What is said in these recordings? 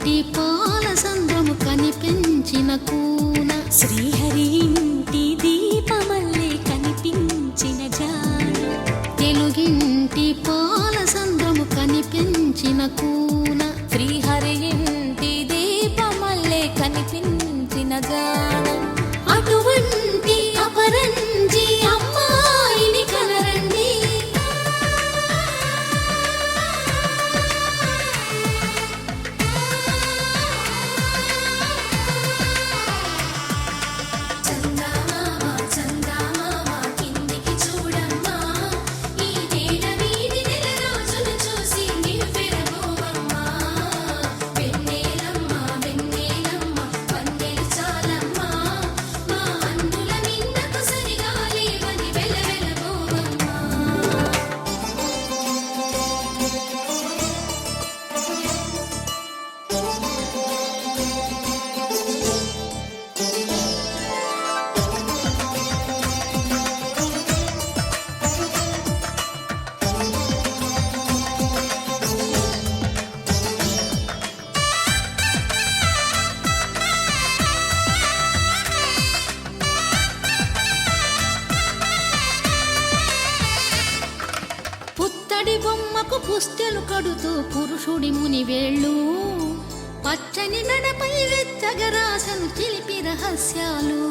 తెలుగింటి పాల సంద్రము కనిపించిన కూన శ్రీహరి ఇంటి దీపమల్లే కనిపించిన జాన తెలుగింటి పాల సంద్రము కనిపించిన కూన శ్రీహరి ఇంటి దీపమల్లే కనిపించిన జాన అటువంటి అపరంజి అమ్మాయిని కనరండి పుత్తడి బొమ్మకు పుస్తెలు కడుతూ పురుషుడి ముని వేళ్ళు పచ్చని నడపై వెచ్చగరాసను చిలిపి రహస్యాలు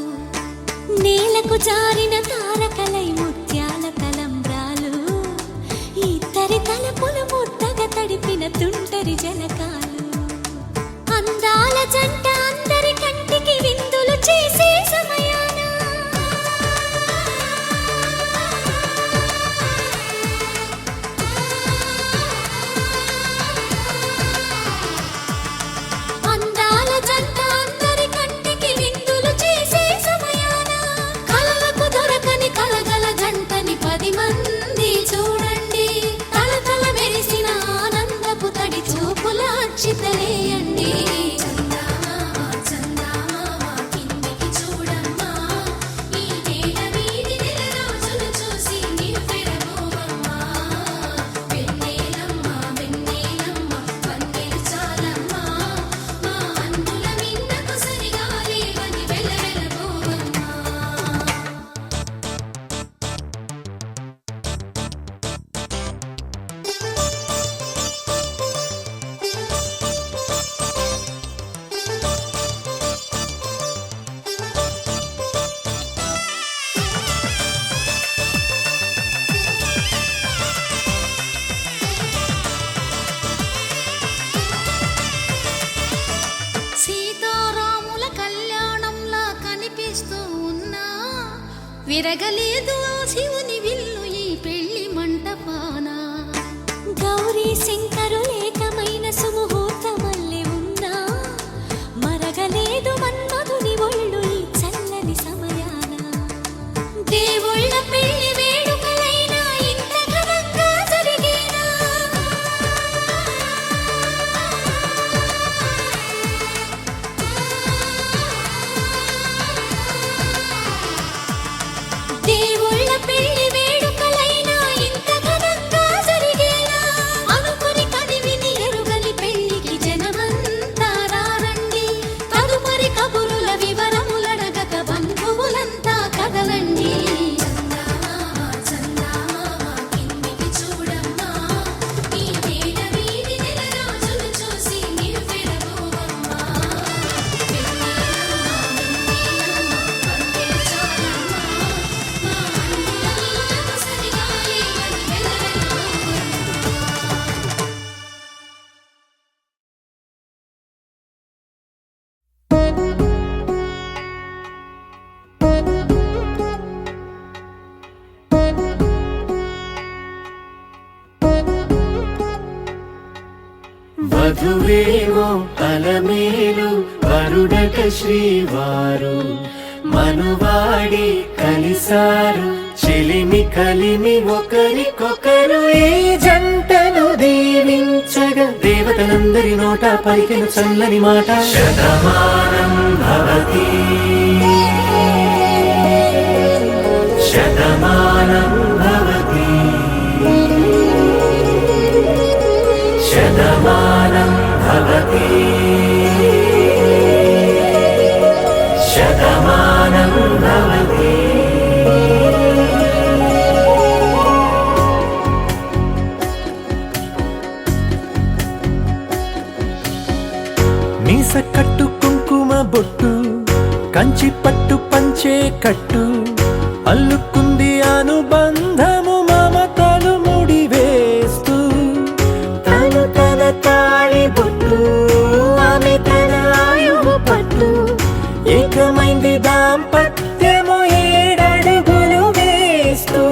నేలకు జారిన తారకలై ముత్యాల తలంబ్రాలు ఇద్దరి తలపులు ముద్దగా తడిపిన తుంటరి జలకాలు అందాల జంట అందరి కంటికి విందులు చేసే సమయాన అందాల జంట అందరి కంటికి విందులు చేసే సమయాన కలలకు దొరకని కలగల జంటని 10 మంది చూడండి తలతల మెరిసిన ఆనందపు తడి చూపుల అచ్చితలేయండి సీతారాముల కళ్యాణంలా కనిపిస్తూ ఉన్నా విరగలేదు ఆ శివుని విల్లు ఈ పెళ్లి మంటపాన గౌరీ శంకరు ఏకమైన సుముహూర్తమల్లె ఉన్నా మరగలేదు మన్మధుని ఒళ్ళు ఈ చల్లని సమయాన దేవుళ్ళ పెళ్లి వేడుకలైనా ఇంత ఘనంగా జరిగేనా దేవుళ్ళ పెళ్లి వేడుకలైనా ఇంత ఘనంగా జరిగేనా అనుకుని కదివిని ఎరుగని పెళ్లికి జనమంతా రారండి తదుపరి కబురుల వివరములడగక బంధువులంతా కదలండి వధువేమో అలమేలు వరుడట శ్రీవారు మనువాడి కలిసారు చెలిమి కలిమి ఒకరికొకరు ఈ జంటను దీవించగా దేవతలందరి నోట పలికిన చల్లని మాట శతమానం భవతి శతమానం భవతి శతమానం భవతి కట్టు అల్లుకుంది అనుబంధము మమతలు ముడివేస్తూ తను తన తాళి బొట్టు ఆమె తన ఆయువు పట్టు ఏకమైంది దాంపత్యము 7 అడుగులు వేస్తూ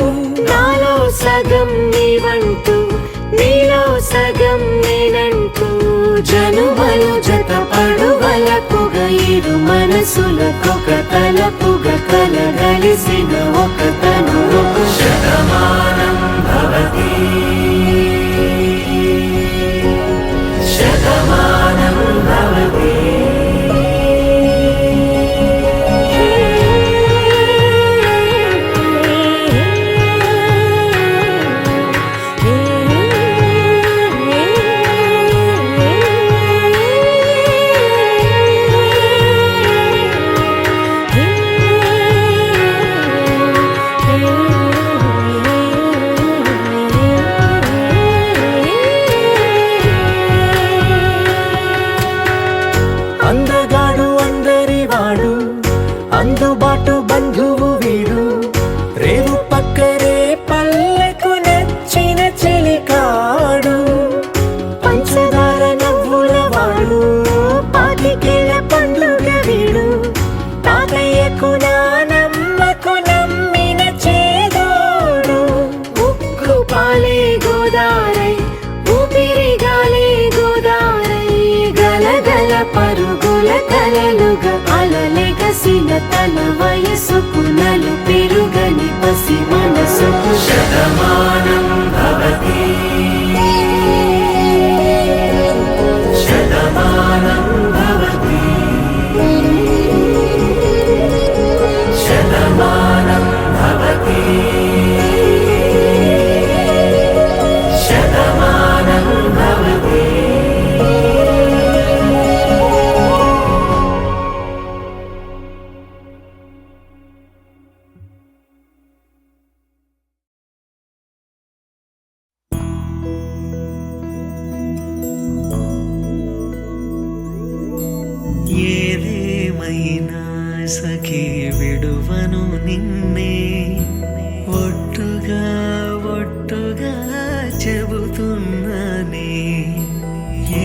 నాలో సగం నీవంటూ నీలో సగం నేనంటూ జనుమలు జత పడువలపుగ ఇరు మనసులకొక తలపుగ కలగలిసిన ఒక తను శతమానం భవతి శతమానం భవతి అందగాడు అందరివాడు అందుబాటు బంధువు వీడు రేవు పక్కరే పల్లెకు నచ్చిన చెలికాడు పంచదార నవ్వుల వాడు పాతికేల పండుగ వీడు తాతయ్యకు నానమ్మకు నమ్మిన చేదోడు ఉక్కు పాలే గోదారై ఊపిరి గాలే గోదారై గలగల పరుగుల కలలుగా అలలెగసిన తన వయసుకు నలు పెరుగని పసి మనసుకు శతమానం భవతి శతమానం భవతి శతమానం భవతి శతమానం భవతి ఏదేమైనా సఖీ విడువను నిన్నే ఒట్టుగా ఒట్టుగా చెబుతున్నానే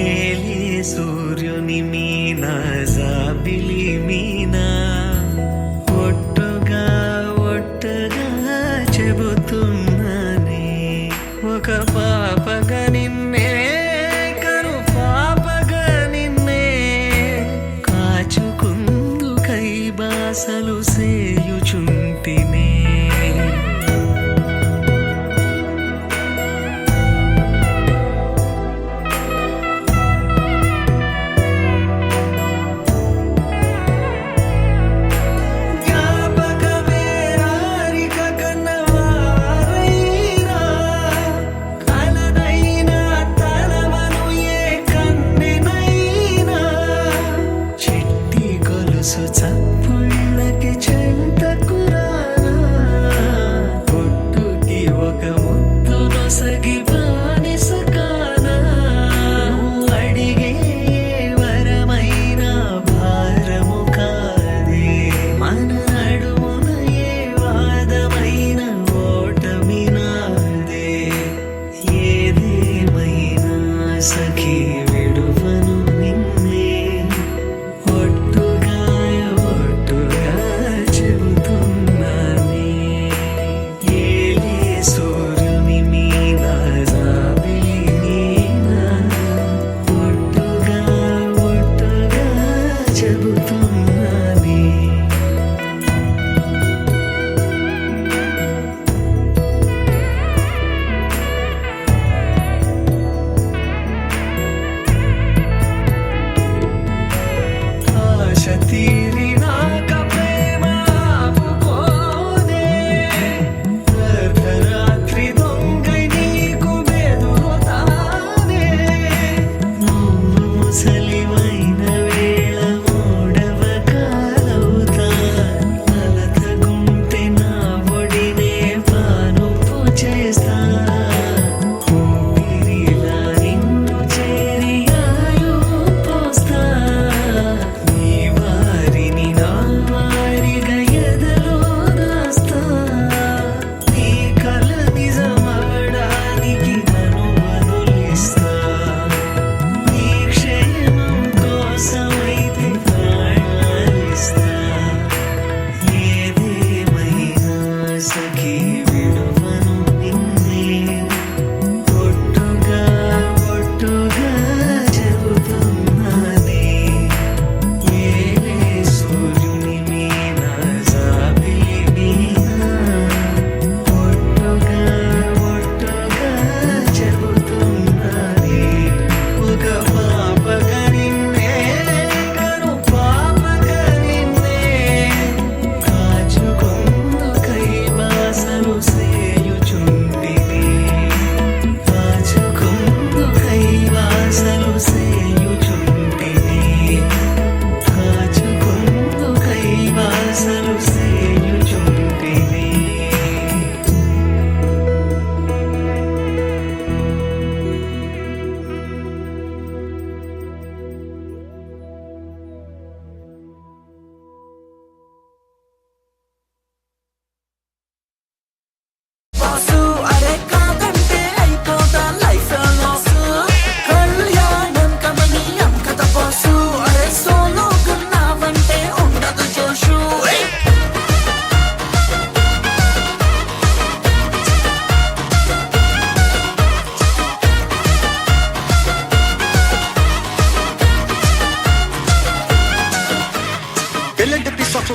ఏలే సూర్యుని మీనా జాబిలి మీనా ఒట్టుగా ఒట్టుగా చెబుతున్నానే ఒక పాపగా నిన్నే కను పాపగా నిన్నే కాచుకుందు కై బాసలు సేయుచుంటినే జ్ఞాపకమే రారిక కన్నవారైనా కలనైనా తలవను ఏ కన్నెనైనా చిట్టి గొలుసు చప్పుళ్ళకి చెంతకు రానా పొట్టుకి ఒక ముద్దు నొసగి బానిస కానా నువ్వు అడిగే వరమైన భారము కాదే మన నడుమున ఏ వాదమైన ఓటమి నాదే ఏదేమైనా సఖీ విడువను నిన్నే ఒట్టుగా ఒట్టుగా చెబుతున్నానే ఏలే సూర్యుని మీద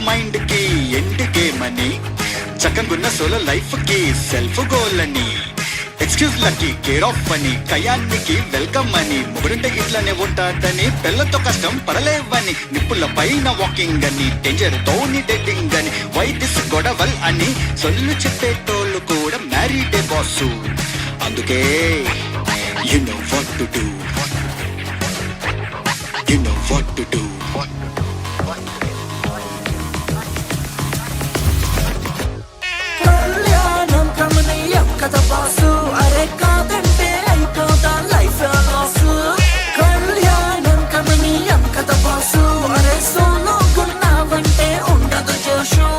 మైండ్ కి ఎండ్ గేమ్ అని, చక్కగున్న సోలో లైఫ్ కి సెల్ఫ్ గోల్ అని, ఎక్స్క్యూజ్ లకి కేర్ ఆఫ్ అని, కయానికి వెల్కమ్ అని, మొగుడుంటే ఇట్లానే ఉంటాడని, పిల్లతో కష్టం పడలేవని, నిప్పుల పైన వాకింగ్ అని, డేంజర్ తోని డేటింగ్ అని, వైద్యస్ గొడవల్ అని, సొల్లు చెప్పేటోళ్ళు కూడా మ్యారీడే బాసు. అందుకే you know what to do, you know what to do. కళ్యాణం కమనీయం కదా బాసు, అరే కాదంటే అయిపోతా లైఫ్ లాసు. కళ్యాణం కమనీయం కదా బాసు, అరే సోలో గున్నావంటే ఉండదు జోషు.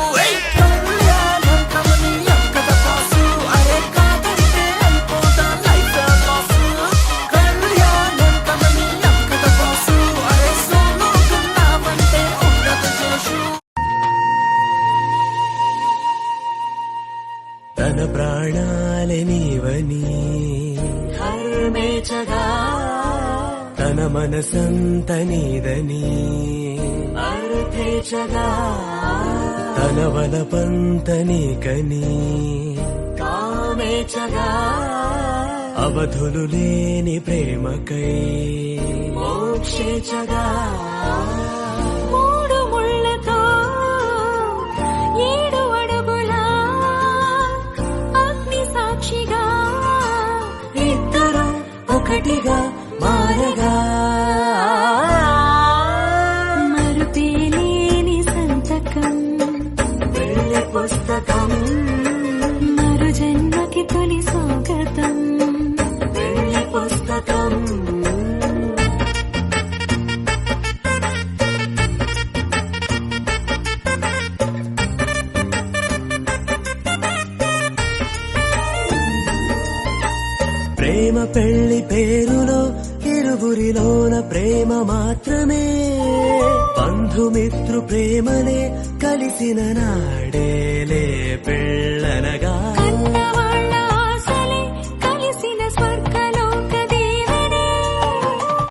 కళ్యాణం కమనీయం కదా బాసు, అరే కాదంటే అయిపోతా లైఫ్ లాసు. కళ్యాణం కమనీయం కదా బాసు, అరే సోలో గున్నావంటే ఉండదు జోషు. తన ప్రాణాలే నీవని హర్మేచగా, తన మనసంత నీదని అర్థేచగా, తన వలపంత నీకని కామేచగా, అవధులు లేని ప్రేమకై మోక్షేచగా. మూడు ముళ్ళతో 7 అడుగుల అగ్ని సాక్షిగా, ఇద్దరు ఒకటిగా మారగా, మరుపేలేని సంతకం, వెళ్ళి పుస్తకం, మరు జన్మకి తొలి స్వాగతం. వెళ్ళి పుస్తకం. ప్రేమ పెళ్లి పేరులో ఇరువురిలోన ప్రేమ మాత్రమే, బంధుమిత్రు ప్రేమనే కలిసిన నాడేలే పెళ్ళనగా.